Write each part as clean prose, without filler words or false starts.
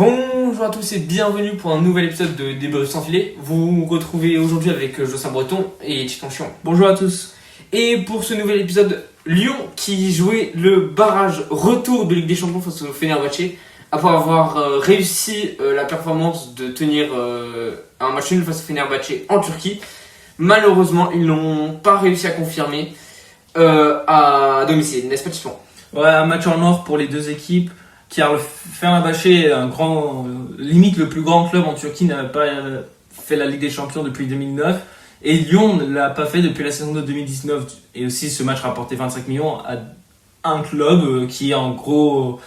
Bonjour à tous et bienvenue pour un nouvel épisode de Débrief sans filet. Vous vous retrouvez aujourd'hui avec Jocelyn Breton et Titan Chion. Bonjour à tous. Et pour ce nouvel épisode, Lyon qui jouait le barrage retour de Ligue des Champions face au Fenerbahçe après avoir réussi la performance de tenir un match nul face au Fenerbahçe en Turquie. Malheureusement, ils n'ont pas réussi à confirmer à domicile, n'est-ce pas Titan ? Ouais, un match en or pour les deux équipes. Car le Fenerbahçe est limite le plus grand club en Turquie, n'a pas fait la Ligue des Champions depuis 2009. Et Lyon ne l'a pas fait depuis la saison de 2019. Et aussi, ce match rapportait 25 millions à un club qui est en gros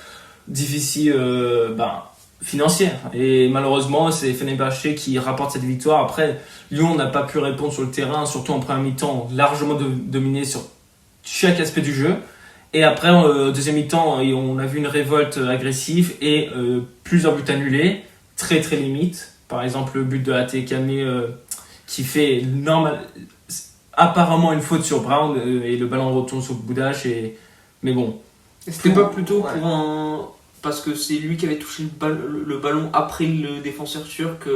déficit financier. Et malheureusement, c'est Fenerbahçe qui rapporte cette victoire. Après, Lyon n'a pas pu répondre sur le terrain, surtout en première mi-temps, largement dominé sur chaque aspect du jeu. Et après, deuxième mi-temps, on a vu une révolte agressive et plusieurs buts annulés, très très limite. Par exemple, le but de Atekame qui fait apparemment une faute sur Brown et le ballon retourne sur Boudache. Mais bon. C'était pas plutôt pour un... Parce que c'est lui qui avait touché le ballon après le défenseur turc.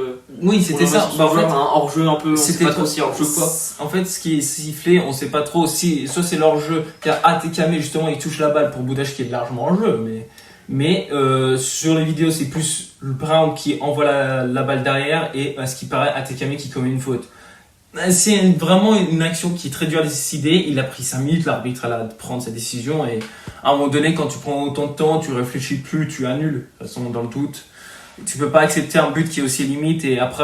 Oui, c'était ça. En fait, un hors-jeu un peu, on sait pas trop si hors-jeu quoi. En fait, ce qui est sifflé, on sait pas trop si soit c'est l'hors-jeu, car Atekame justement il touche la balle pour Boudache qui est largement en jeu, mais sur les vidéos c'est plus le Brown qui envoie la balle derrière et à ce qui paraît Atekame qui commet une faute. C'est vraiment une action qui est très dure à décider. Il a pris 5 minutes, l'arbitre a de prendre sa décision. Et à un moment donné, quand tu prends autant de temps, tu réfléchis plus, tu annules. De toute façon, dans le doute, tu peux pas accepter un but qui est aussi limite. Et après,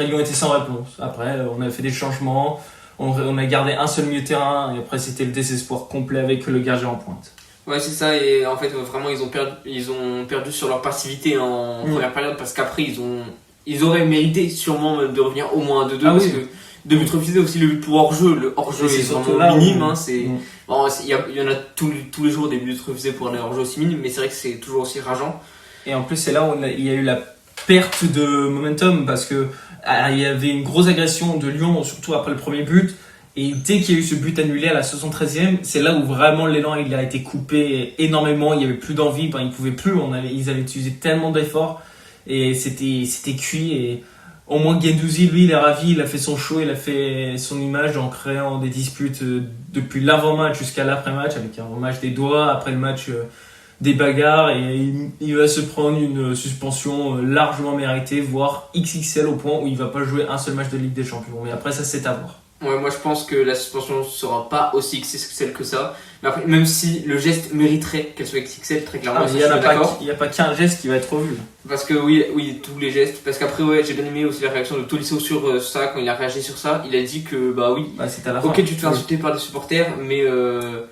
Lyon était sans réponse. Après, on a fait des changements. On a gardé un seul milieu de terrain. Et après, c'était le désespoir complet avec le gardien en pointe. Ouais, c'est ça. Et en fait, vraiment, ils ont perdu sur leur passivité en première période. Parce qu'après, ils auraient mérité sûrement de revenir au moins à 2-2 parce que 2 buts refusés, aussi le but pour hors-jeu. Le hors-jeu est vraiment minime. Il y en a tous les jours des buts refusés pour un hors-jeu aussi minime, mais c'est vrai que c'est toujours aussi rageant. Et en plus, c'est là où il y a eu la perte de momentum parce que il y avait une grosse agression de Lyon, surtout après le premier but. Et dès qu'il y a eu ce but annulé à la 73e, c'est là où vraiment l'élan il a été coupé énormément. Il n'y avait plus d'envie, ils ne pouvaient plus. Ils avaient utilisé tellement d'efforts. Et c'était cuit. Et au moins Guendouzi, lui, il est ravi. Il a fait son show, il a fait son image en créant des disputes depuis l'avant-match jusqu'à l'après-match, avec un match des doigts, après le match des bagarres. Et il va se prendre une suspension largement méritée, voire XXL au point où il ne va pas jouer un seul match de Ligue des Champions. Mais après, ça, c'est à voir. Ouais, moi je pense que la suspension ne sera pas aussi XXL que ça. Mais après, même si le geste mériterait qu'elle soit XXL, très clairement, il n'y a pas qu'un geste qui va être revu. Parce que oui, tous les gestes. Parce qu'après, j'ai bien aimé aussi la réaction de Tolisso sur ça, quand il a réagi sur ça. Il a dit que, c'était à la fin. Ok, tu te fais insulter par des supporters, mais.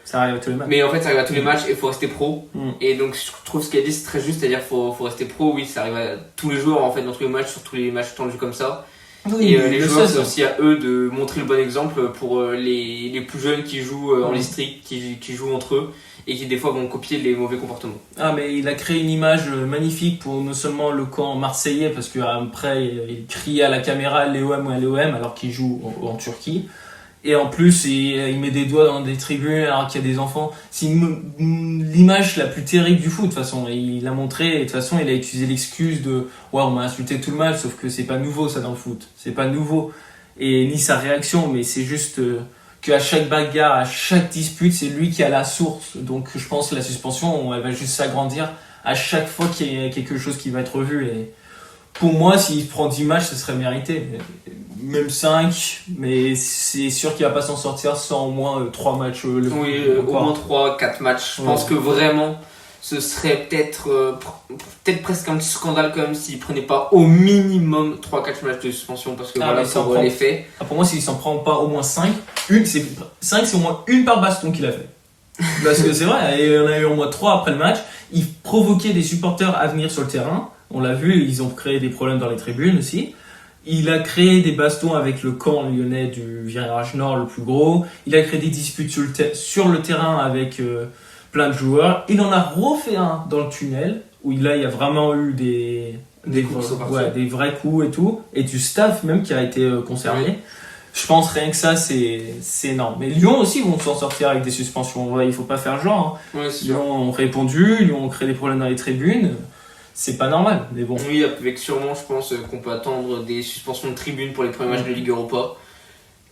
Ça arrive à tous les matchs. Mais en fait, ça arrive à tous les matchs et il faut rester pro. Et donc, je trouve ce qu'il a dit, c'est très juste, c'est-à-dire qu'il faut rester pro. Oui, ça arrive à tous les jours, en fait, dans tous les matchs, sur tous les matchs tendus comme ça. Oui, et les joueurs, c'est aussi à eux de montrer le bon exemple pour les plus jeunes qui jouent en district, qui jouent entre eux et qui des fois vont copier les mauvais comportements. Ah, mais il a créé une image magnifique pour non seulement le camp marseillais, parce qu'après il criait à la caméra l'OM ou l'OM alors qu'il joue en Turquie. Et en plus, il met des doigts dans des tribunes alors qu'il y a des enfants. C'est l'image la plus terrible du foot, de toute façon. Et il l'a montré, et de toute façon, il a utilisé l'excuse de « Ouais, on m'a insulté tout le match », sauf que c'est pas nouveau, ça, dans le foot. C'est pas nouveau. Et ni sa réaction, mais c'est juste qu'à chaque bagarre, à chaque dispute, c'est lui qui a la source. Donc, je pense que la suspension, elle va juste s'agrandir à chaque fois qu'il y a quelque chose qui va être revu. Et pour moi, s'il prend 10 matchs, ce serait mérité. Même 5, mais c'est sûr qu'il va pas s'en sortir sans au moins 3 matchs. Au moins 3-4 matchs. Je pense que vraiment, ce serait peut-être presque un petit scandale quand même s'il prenait pas au minimum 3-4 matchs de suspension, parce que pour les faits. Pour moi, s'il s'en prend pas au moins 5, c'est au moins une par baston qu'il a fait. Parce que c'est vrai, il y en a eu au moins 3 après le match. Il provoquait des supporters à venir sur le terrain. On l'a vu, ils ont créé des problèmes dans les tribunes aussi. Il a créé des bastons avec le camp lyonnais du virage nord le plus gros. Il a créé des disputes sur le terrain avec plein de joueurs. Il en a refait un dans le tunnel, où il y a vraiment eu des vrais coups et tout. Et du staff même qui a été concerné. Oui. Je pense rien que ça, c'est énorme. Mais Lyon aussi vont s'en sortir avec des suspensions. Ouais, il ne faut pas faire genre. Hein. Ouais, Lyon ont répondu, Lyon ont créé des problèmes dans les tribunes. c'est pas normal, mais bon. Oui, avec sûrement, je pense qu'on peut attendre des suspensions de tribune pour les premiers matchs de Ligue Europa.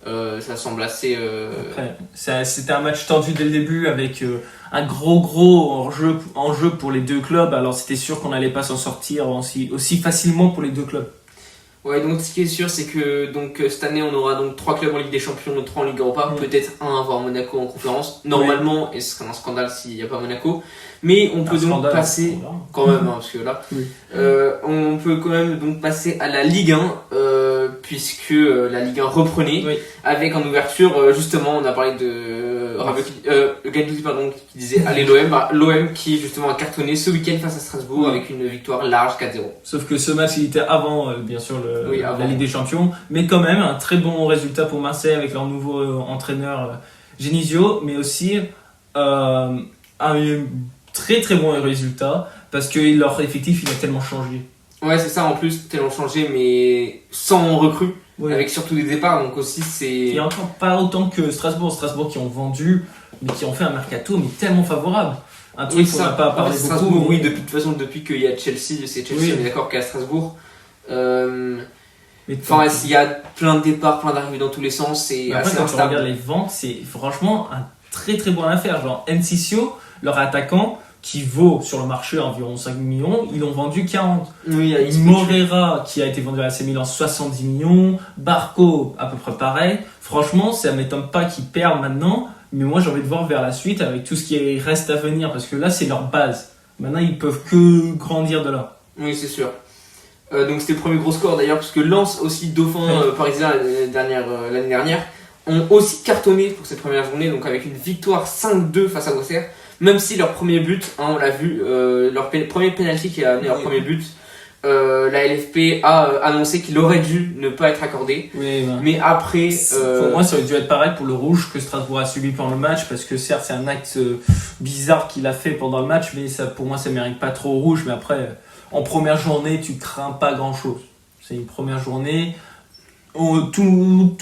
Ça semble assez. Après, c'était un match tendu dès le début avec un gros enjeu pour les deux clubs. Alors c'était sûr qu'on n'allait pas s'en sortir aussi facilement pour les deux clubs. Ouais, donc ce qui est sûr, c'est que cette année, on aura donc 3 clubs en Ligue des Champions et 3 en Ligue Europa. Peut-être un avoir Monaco en conférence. Normalement, et ce serait un scandale s'il n'y a pas Monaco. Mais on peut donc passer, quand même, hein, parce que là, on peut quand même donc passer à la Ligue 1, puisque la Ligue 1 reprenait, avec en ouverture, justement, on a parlé de Gattuso, qui disait allez l'OM, l'OM qui justement a cartonné ce week-end face à Strasbourg avec une victoire large 4-0. Sauf que ce match il était avant bien sûr la Ligue des Champions, mais quand même un très bon résultat pour Marseille avec leur nouveau entraîneur Genesio, mais aussi un très bon résultat parce que leur effectif il a tellement changé. Ouais, c'est ça, en plus tellement changé, mais sans recrues. Avec surtout des départs, donc aussi c'est... Il y a encore pas autant que Strasbourg qui ont vendu, mais qui ont fait un mercato mais tellement favorable. Un truc qu'on n'a pas parlé beaucoup. Strasbourg, oui, de toute façon, depuis qu'il y a Chelsea, c'est Chelsea, on est d'accord qu'à Strasbourg. Enfin, il y a plein de départs, plein d'arrivées dans tous les sens. Et après, quand tu regardes les ventes, c'est franchement un très bonne affaire. Genre, Enciso, leur attaquant, qui vaut sur le marché environ 5 millions, ils l'ont vendu 40. Oui, Morera, qui a été vendu à AC Milan 70 millions. Barco, à peu près pareil. Franchement, ça ne m'étonne pas qu'ils perdent maintenant. Mais moi, j'ai envie de voir vers la suite avec tout ce qui reste à venir. Parce que là, c'est leur base. Maintenant, ils peuvent que grandir de là. Oui, c'est sûr. Donc, c'était le premier gros score d'ailleurs. Parce que Lens, aussi dauphin parisien l'année dernière, ont aussi cartonné pour cette première journée. Donc, avec une victoire 5-2 face à Auxerre. Même si leur premier but, on l'a vu, leur premier penalty qui a amené leur premier but, la LFP a annoncé qu'il aurait dû ne pas être accordé. Mais après... Pour moi, ça aurait dû être pareil pour le rouge que Strasbourg a subi pendant le match, parce que certes, c'est un acte bizarre qu'il a fait pendant le match, mais ça, pour moi, ça ne mérite pas trop rouge. Mais après, en première journée, tu crains pas grand-chose. C'est une première journée... Tout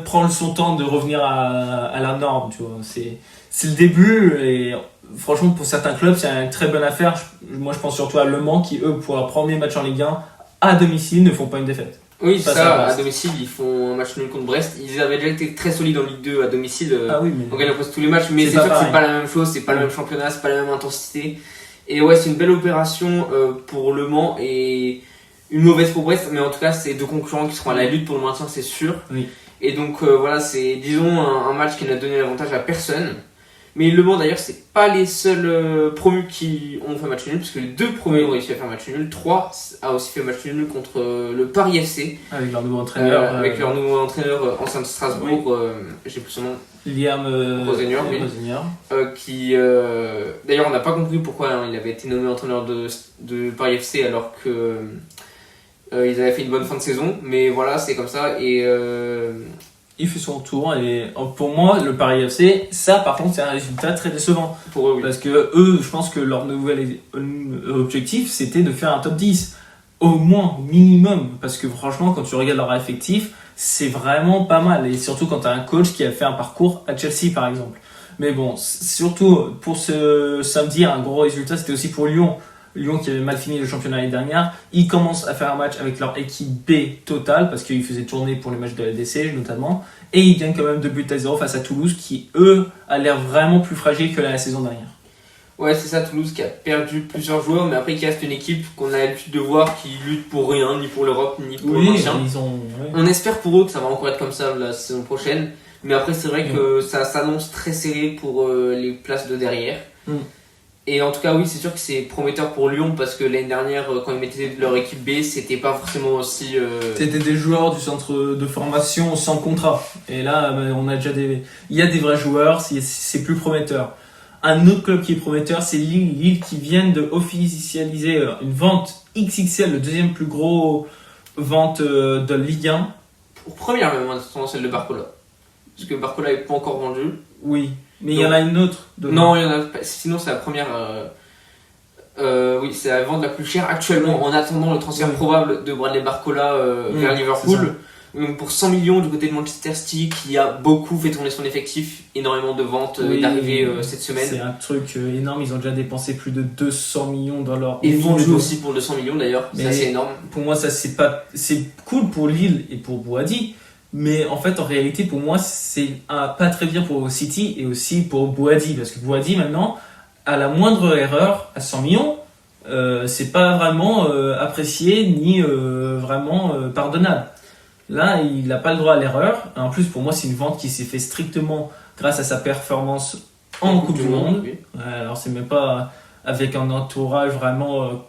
prend son temps de revenir à la norme, tu vois. C'est le début et franchement pour certains clubs c'est une très bonne affaire. Moi je pense surtout à Le Mans qui eux pour leur premier match en Ligue 1 à domicile ne font pas une défaite. Oui c'est ça, à domicile ils font un match nul contre Brest. Ils avaient déjà été très solides en Ligue 2 à domicile, on gagne presque tous les matchs, mais c'est sûr que c'est pas la même chose, c'est pas le même championnat, c'est pas la même intensité. Et ouais c'est une belle opération pour Le Mans et une mauvaise pour Brest, mais en tout cas c'est deux concurrents qui seront à la lutte pour le maintien, c'est sûr. Et donc voilà, c'est disons un match qui n'a donné l'avantage à personne. Mais Le Mans d'ailleurs, c'est pas les seuls promus qui ont fait match nul, parce que les deux premiers ont réussi à faire match nul. 3 a aussi fait match nul contre le Paris FC. Avec leur nouveau entraîneur. Avec leur nouveau entraîneur ancien de Strasbourg, j'ai plus son nom. Liam Rosenior. Qui d'ailleurs on n'a pas compris pourquoi il avait été nommé entraîneur de Paris FC alors que ils avaient fait une bonne fin de saison, mais voilà c'est comme ça et il fait son tour et pour moi le Paris FC ça par contre c'est un résultat très décevant pour eux, parce que eux je pense que leur nouvel objectif c'était de faire un top 10 au moins au minimum, parce que franchement quand tu regardes leur effectif c'est vraiment pas mal, et surtout quand tu as un coach qui a fait un parcours à Chelsea par exemple. Mais bon, surtout pour ce samedi un gros résultat c'était aussi pour Lyon qui avait mal fini le championnat l'année dernière. Ils commencent à faire un match avec leur équipe B totale parce qu'ils faisaient tourner pour les matchs de la LDC notamment, et ils gagnent quand même 2-0 face à Toulouse qui eux a l'air vraiment plus fragile que la saison dernière. Ouais c'est ça, Toulouse qui a perdu plusieurs joueurs, mais après qui reste une équipe qu'on a l'habitude de voir qui lutte pour rien, ni pour l'Europe ni pour le maintien. On espère pour eux que ça va encore être comme ça la saison prochaine, mais après c'est vrai que ça s'annonce très serré pour les places de derrière. Et en tout cas oui c'est sûr que c'est prometteur pour Lyon, parce que l'année dernière quand ils mettaient leur équipe B c'était pas forcément aussi c'était des joueurs du centre de formation sans contrat, et là on a déjà il y a des vrais joueurs, c'est plus prometteur. Un autre club qui est prometteur c'est Lille qui vient de officialiser une vente XXL, le deuxième plus gros vente de Ligue 1 pour première même, celle de Barcola, parce que Barcola n'est pas encore vendu. Oui. Mais il y en a une autre. Non, il y en a pas. Sinon, c'est la première. Oui, c'est la vente la plus chère actuellement en attendant le transfert probable de Bradley Barcola vers Liverpool. Donc pour 100 millions du côté de Manchester City, qui a beaucoup fait tourner son effectif, énormément de ventes d'arrivées cette semaine. C'est un truc énorme, ils ont déjà dépensé plus de 200 millions dans leur... Et vendu aussi pour 200 millions d'ailleurs, c'est assez énorme. Pour moi, ça c'est cool pour Lille et pour Boadi, mais en fait, en réalité, pour moi, c'est pas très bien pour City et aussi pour Boadi, parce que Boadi, maintenant, à la moindre erreur, à 100 millions, c'est pas vraiment apprécié ni vraiment pardonnable. Là, il n'a pas le droit à l'erreur. En plus, pour moi, c'est une vente qui s'est fait strictement grâce à sa performance en Coupe du Monde. Oui. Alors, c'est même pas avec un entourage vraiment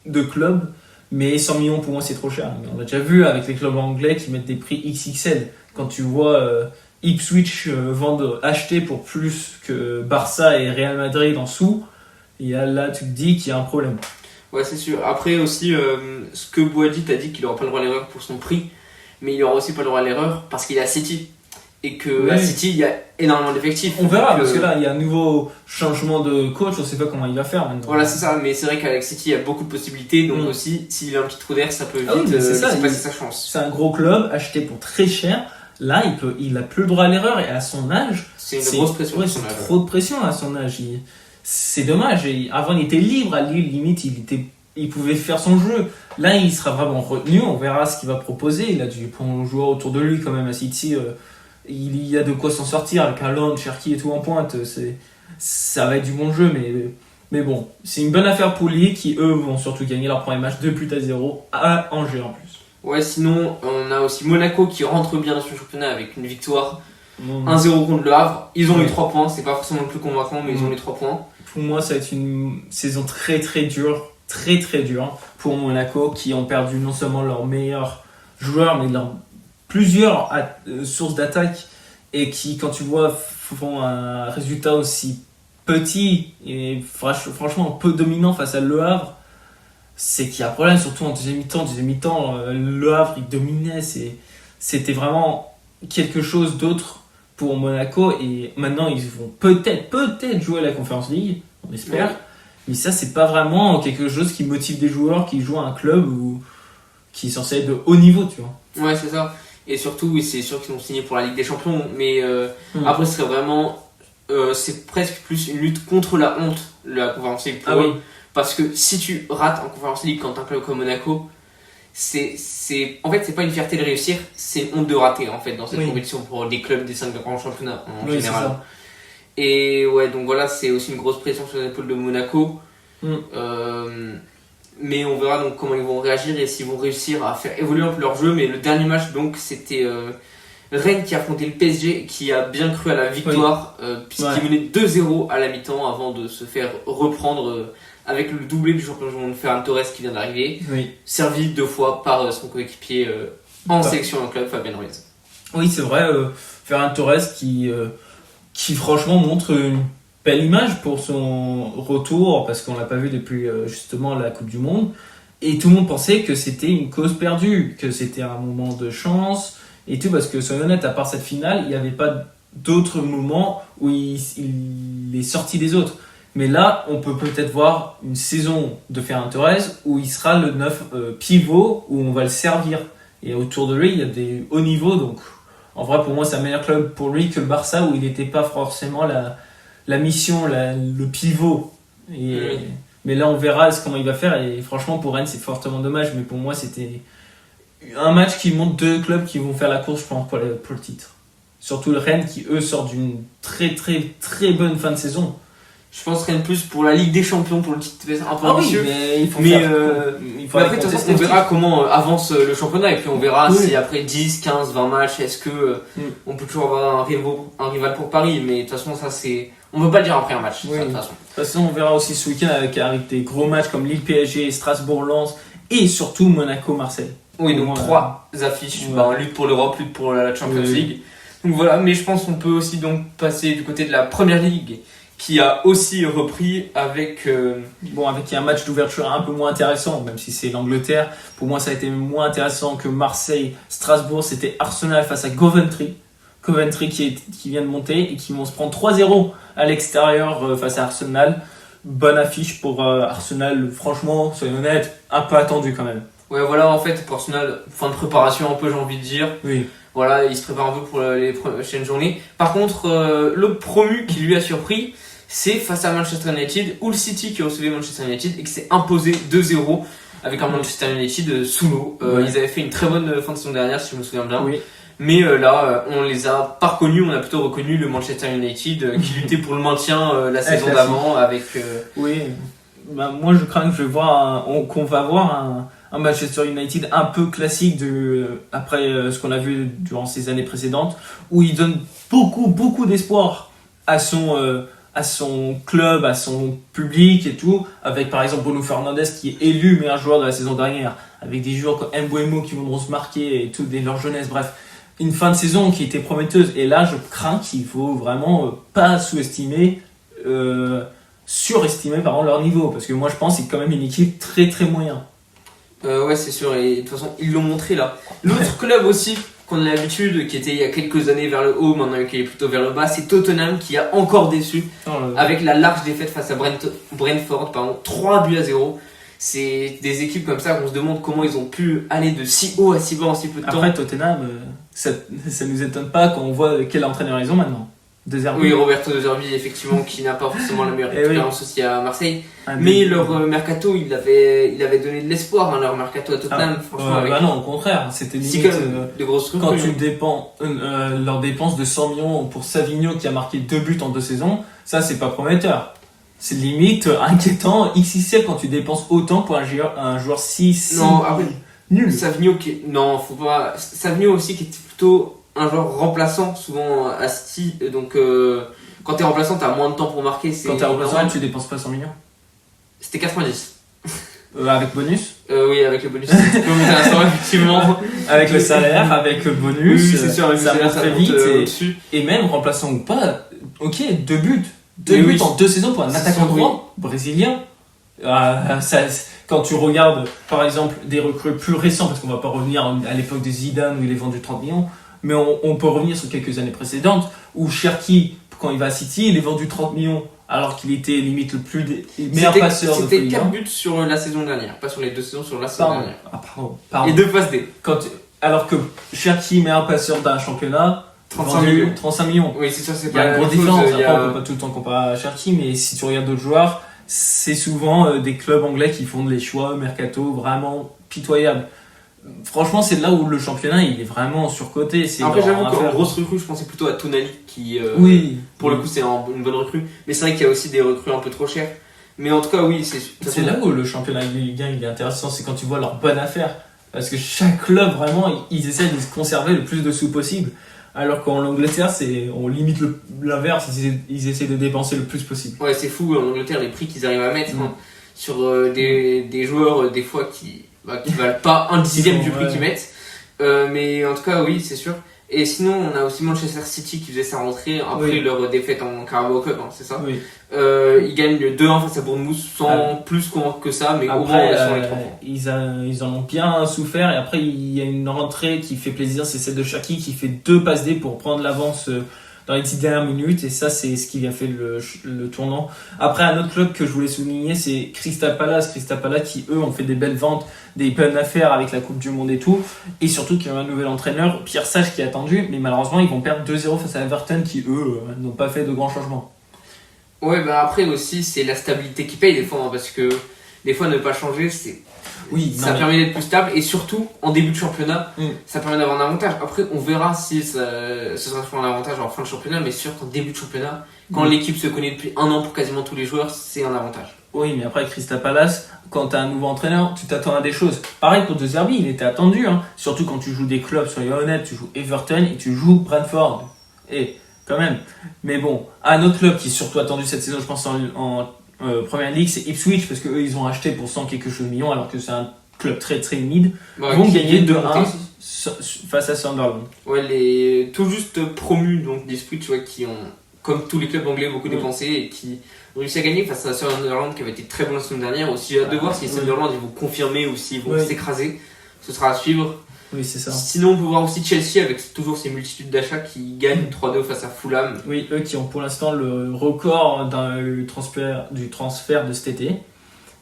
de club. Mais 100 millions, pour moi, c'est trop cher. On a déjà vu avec les clubs anglais qui mettent des prix XXL. Quand tu vois Ipswich acheter pour plus que Barça et Real Madrid en sous, et là, tu te dis qu'il y a un problème. Ouais, c'est sûr. Après aussi, ce que Boadi t'a dit qu'il n'aura pas le droit à l'erreur pour son prix, mais il n'aura aussi pas le droit à l'erreur parce qu'il est à City. Et qu'à City, il y a énormément d'effectifs. On verra, parce que là, il y a un nouveau changement de coach, on ne sait pas comment il va faire maintenant. Voilà, c'est ça, mais c'est vrai qu'avec City, il y a beaucoup de possibilités, donc aussi, s'il a un petit trou d'air, ça peut vite passer sa chance. C'est un gros club, acheté pour très cher. Là, il a plus le droit à l'erreur, et à son âge... C'est une grosse pression. Ouais, c'est trop de pression à son âge. C'est dommage. Avant, il était libre à Lille, limite, il pouvait faire son jeu. Là, il sera vraiment retenu. On verra ce qu'il va proposer. Il a du bon joueur autour de lui, quand même, à City. Il y a de quoi s'en sortir avec Haaland, Cherki et tout en pointe. Ça va être du bon jeu, mais bon, c'est une bonne affaire pour Lille qui, eux, vont surtout gagner leur premier match 2-0 à Angers en plus. Ouais, sinon, on a aussi Monaco qui rentre bien dans son championnat avec une victoire 1-0 contre le Havre. Ils ont eu 3 points. C'est pas forcément le plus convaincant, mais ils ont les 3 points. Pour moi, ça va être une saison très très dure. Très très dur pour Monaco qui ont perdu non seulement leurs meilleurs joueurs mais plusieurs sources d'attaque et qui, quand tu vois, font un résultat aussi petit et franchement peu dominant face à Le Havre, c'est qu'il y a un problème, surtout en deuxième mi-temps. Le Havre il dominait, c'était vraiment quelque chose d'autre pour Monaco et maintenant ils vont peut-être jouer à la Conference League, on espère. Ouais. Mais ça, c'est pas vraiment quelque chose qui motive des joueurs qui jouent à un club ou qui est censé être de haut niveau, tu vois. Ouais, c'est ça. Et surtout, c'est sûr qu'ils ont signé pour la Ligue des Champions. Mais après, ce serait vraiment... c'est presque plus une lutte contre la honte, la Conference League pour eux. Oui. Parce que si tu rates en Conference League quand t'as un club comme Monaco, en fait, c'est pas une fierté de réussir, c'est une honte de rater, en fait, dans cette compétition pour des clubs des 5 grands championnats en général. Et ouais, donc voilà, c'est aussi une grosse pression sur les épaules de Monaco. Mais on verra donc comment ils vont réagir et s'ils vont réussir à faire évoluer un peu leur jeu. Mais le dernier match, donc, c'était Rennes qui a affronté le PSG, qui a bien cru à la victoire, puisqu'il menait 2-0 à la mi-temps avant de se faire reprendre avec le doublé du champion du monde Ferran Torres qui vient d'arriver, servi 2 fois par son coéquipier en sélection en club, Fabien Ruiz. Oui, c'est vrai, Ferran Torres qui franchement montre une belle image pour son retour, parce qu'on l'a pas vu depuis justement la Coupe du Monde, et tout le monde pensait que c'était une cause perdue, que c'était un moment de chance et tout, parce que soyons honnêtes, à part cette finale, il n'y avait pas d'autres moments où il est sorti des autres. Mais là, on peut peut-être voir une saison de Ferran Torres où il sera le 9 pivot, où on va le servir, et autour de lui il y a des hauts niveaux, donc en vrai, pour moi, c'est un meilleur club pour lui que le Barça, où il n'était pas forcément la mission, le pivot. Mais là, on verra comment il va faire. Et franchement, pour Rennes, c'est fortement dommage. Mais pour moi, c'était un match qui montre 2 clubs qui vont faire la course, je pense, pour le titre. Surtout le Rennes, qui, eux, sortent d'une très, très, très bonne fin de saison. Je pense Rennes plus pour la Ligue des Champions, pour le titre un peu ambitieux. Mais il faut mais après, de toute façon, on verra comment avance le championnat. Et puis, on verra si après 10, 15, 20 matchs, est-ce que on peut toujours avoir un rival pour Paris. Mais de toute façon, ça, c'est... On ne peut pas le dire après un match. De toute façon, on verra aussi ce week-end avec des gros matchs comme Lille PSG, Strasbourg-Lens et surtout Monaco-Marseille. Oui, donc 3 affiches. Lutte pour l'Europe, lutte pour la Champions League. Donc voilà, mais je pense qu'on peut aussi donc passer du côté de la Première Ligue, qui a aussi repris avec un match d'ouverture un peu moins intéressant, même si c'est l'Angleterre. Pour moi, ça a été moins intéressant que Marseille-Strasbourg. C'était Arsenal face à Coventry qui vient de monter et qui vont se prendre 3-0 à l'extérieur face à Arsenal. Bonne affiche pour Arsenal, franchement, soyons honnêtes, un peu attendu quand même. Ouais, voilà, en fait, pour Arsenal, fin de préparation un peu, j'ai envie de dire. Oui. Voilà, il se prépare un peu pour les prochaines journées. Par contre, l'autre promu qui lui a surpris, c'est face à Manchester United, ou le City qui recevait Manchester United et qui s'est imposé 2-0 avec un Manchester United sous l'eau. Ouais. Ils avaient fait une très bonne fin de saison dernière, si je me souviens bien. Oui. Mais là, on les a pas reconnus, on a plutôt reconnu le Manchester United qui luttait pour le maintien la saison d'avant avec. Oui. Bah, moi, je crains que qu'on va voir un Manchester United un peu classique après ce qu'on a vu durant ces années précédentes, où il donne beaucoup d'espoir à son club, à son public et tout, avec par exemple Bruno Fernandes qui est élu meilleur joueur de la saison dernière, avec des joueurs comme Mbeumo qui vont se marquer et tout dès leur jeunesse, bref. Une fin de saison qui était prometteuse, et là je crains qu'il faut vraiment pas surestimer leur niveau, parce que moi je pense que c'est quand même une équipe très très moyenne. Ouais, c'est sûr, et de toute façon, ils l'ont montré là. L'autre club aussi, qu'on a l'habitude, qui était il y a quelques années vers le haut, maintenant qui est plutôt vers le bas, c'est Tottenham qui a encore déçu, avec la large défaite face à Brentford, 3-0. C'est des équipes comme ça qu'on se demande comment ils ont pu aller de si haut à si bas en si peu de temps. Après, Tottenham, ça nous étonne pas quand on voit quel entraîneur ils ont maintenant. De Zerbi. Oui, Roberto De Zerbi, effectivement, qui n'a pas forcément la meilleure expérience aussi à Marseille. Ah, mais leur mercato, il avait donné de l'espoir, leur mercato à Tottenham, franchement. Bah non, au contraire, c'était limite de grosses recrues. Quand tu leur dépenses de 100 millions pour Savigno qui a marqué 2 buts en 2 saisons, ça c'est pas prometteur. C'est limite inquiétant, XXL quand tu dépenses autant pour un joueur si non, après, nul. Savigno non, faut pas. Savigno aussi qui était plutôt un joueur remplaçant souvent à City, donc quand t'es remplaçant t'as moins de temps pour marquer. Quand t'es remplaçant tu dépenses pas 100 millions. C'était 90. Avec bonus Oui, avec le bonus. Effectivement. Avec le salaire, avec le bonus, oui, c'est sûr, ça monte très vite. Et même remplaçant ou pas, ok, 2 buts. 2 buts en 2 saisons pour un attaquant droit brésilien. Quand tu regardes par exemple des recrues plus récents, parce qu'on va pas revenir à l'époque de Zidane où il est vendu 30 millions, mais on peut revenir sur quelques années précédentes où Cherki, quand il va à City, il est vendu 30 millions alors qu'il était limite le meilleur passeur de Ligue 1. C'était 4 buts sur la saison dernière, pas sur les 2 saisons, sur la saison dernière. Pardon. Et 2 passes D. Alors que Cherki, meilleur passeur d'un championnat, 35 millions. Oui, c'est ça, c'est pas. Il y a une grosse différence. Après, on peut pas tout le temps comparer à Cherki, mais si tu regardes d'autres joueurs, c'est souvent des clubs anglais qui font des choix mercato vraiment pitoyables. Franchement, c'est là où le championnat il est vraiment surcoté. Après, j'avoue qu'en grosse recrue, je pensais plutôt à Tonali qui, pour le coup, c'est une bonne recrue. Mais c'est vrai qu'il y a aussi des recrues un peu trop chères. Mais en tout cas, oui, c'est là où le championnat Ligue 1 il est intéressant, c'est quand tu vois leur bonne affaire. Parce que chaque club, vraiment, ils essaient de se conserver le plus de sous possible. Alors qu'en Angleterre, on limite l'inverse, ils essaient de dépenser le plus possible. Ouais, c'est fou en Angleterre les prix qu'ils arrivent à mettre sur des joueurs des fois qui valent pas un dixième du prix qu'ils mettent. Mais en tout cas, oui, c'est sûr. Et sinon, on a aussi Manchester City qui faisait sa rentrée après leur défaite en Carabao Cup, c'est ça. Oui. Ils gagnent le 2-1 face à Bournemouth sans plus que ça, mais après, au moins ils sont les 3 points. ils en ont bien souffert, et après il y a une rentrée qui fait plaisir, c'est celle de Cherki qui fait 2 passes D pour prendre l'avance dans les 10 dernières minutes, et ça c'est ce qui a fait le tournant. Après, un autre club que je voulais souligner, c'est Crystal Palace qui eux ont fait des belles ventes, des bonnes affaires avec la Coupe du Monde et tout, et surtout qu'il y a un nouvel entraîneur, Pierre Sage, qui est attendu, mais malheureusement ils vont perdre 2-0 face à Everton qui eux n'ont pas fait de grands changements. Ouais, bah après aussi c'est la stabilité qui paye des fois, parce que des fois ne pas changer ça permet d'être plus stable, et surtout en début de championnat ça permet d'avoir un avantage. Après on verra si ce sera toujours un avantage en fin de championnat, mais sûr qu'en début de championnat, quand l'équipe se connaît depuis un an pour quasiment tous les joueurs, c'est un avantage. Oui, mais après Crystal Palace, quand tu as un nouveau entraîneur, tu t'attends à des choses. Pareil pour De Zerbi, il était attendu, surtout quand tu joues des clubs, soyons honnêtes, tu joues Everton et tu joues Brentford. Et quand même. Mais bon, un autre club qui est surtout attendu cette saison, je pense en Première Ligue, c'est Ipswich, parce qu'eux ils ont acheté pour 100 quelque chose de millions, alors que c'est un club très très mid. Ils vont gagner 2-1 face à Sunderland. Ouais, les tout juste promus donc d'Ipswich, qui ont, comme tous les clubs anglais, beaucoup dépensé et qui ont réussi à gagner face à Sunderland qui avait été très bon la semaine dernière. Aussi, j'ai hâte de voir si Sunderland ils vont confirmer ou s'ils vont s'écraser. Ce sera à suivre. Oui, c'est ça. Sinon, on peut voir aussi Chelsea avec toujours ces multitudes d'achats qui gagnent 3-2 face à Fulham. Oui, eux qui ont pour l'instant le record du transfert de cet été.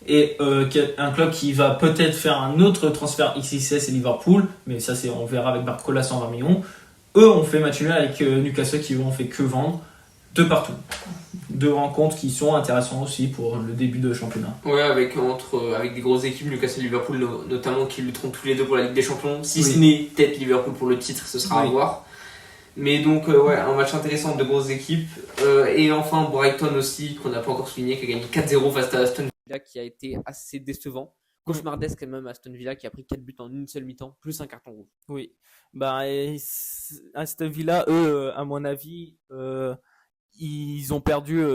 Et un club qui va peut-être faire un autre transfert XXS, c'est Liverpool, mais ça on verra avec Barcola 120 millions. Eux ont fait match nul avec Newcastle qui ont fait que vendre de partout. Deux rencontres qui sont intéressantes aussi pour le début de championnat. Ouais, avec des grosses équipes, Newcastle et Liverpool notamment, qui lutteront tous les deux pour la Ligue des Champions. Si ce n'est peut-être Liverpool pour le titre, ce sera à voir. Mais donc, ouais, un match intéressant de grosses équipes. Et enfin, Brighton aussi, qu'on n'a pas encore souligné, qui a gagné 4-0 face à Aston Villa, qui a été assez décevant. Cauchemardesque quand même, Aston Villa, qui a pris 4 buts en une seule mi-temps, plus un carton rouge. Oui. Aston Villa, eux, à mon avis, ils ont perdu.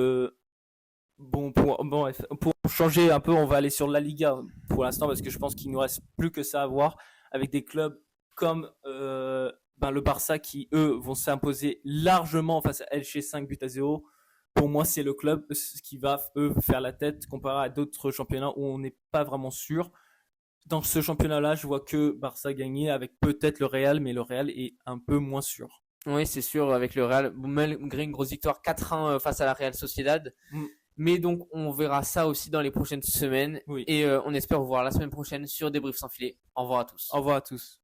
Pour changer un peu, on va aller sur la Liga pour l'instant parce que je pense qu'il nous reste plus que ça à voir avec des clubs comme le Barça qui eux vont s'imposer largement face à Elche 5 buts à 0. Pour moi, c'est le club qui va eux faire la tête comparé à d'autres championnats où on n'est pas vraiment sûr. Dans ce championnat-là, je vois que Barça gagner avec peut-être le Real, mais le Real est un peu moins sûr. Oui, c'est sûr, avec le Real, malgré une grosse victoire 4-1 face à la Real Sociedad. Mais donc, on verra ça aussi dans les prochaines semaines. Oui. Et on espère vous voir la semaine prochaine sur Débrief sans filet. Au revoir à tous. Au revoir à tous.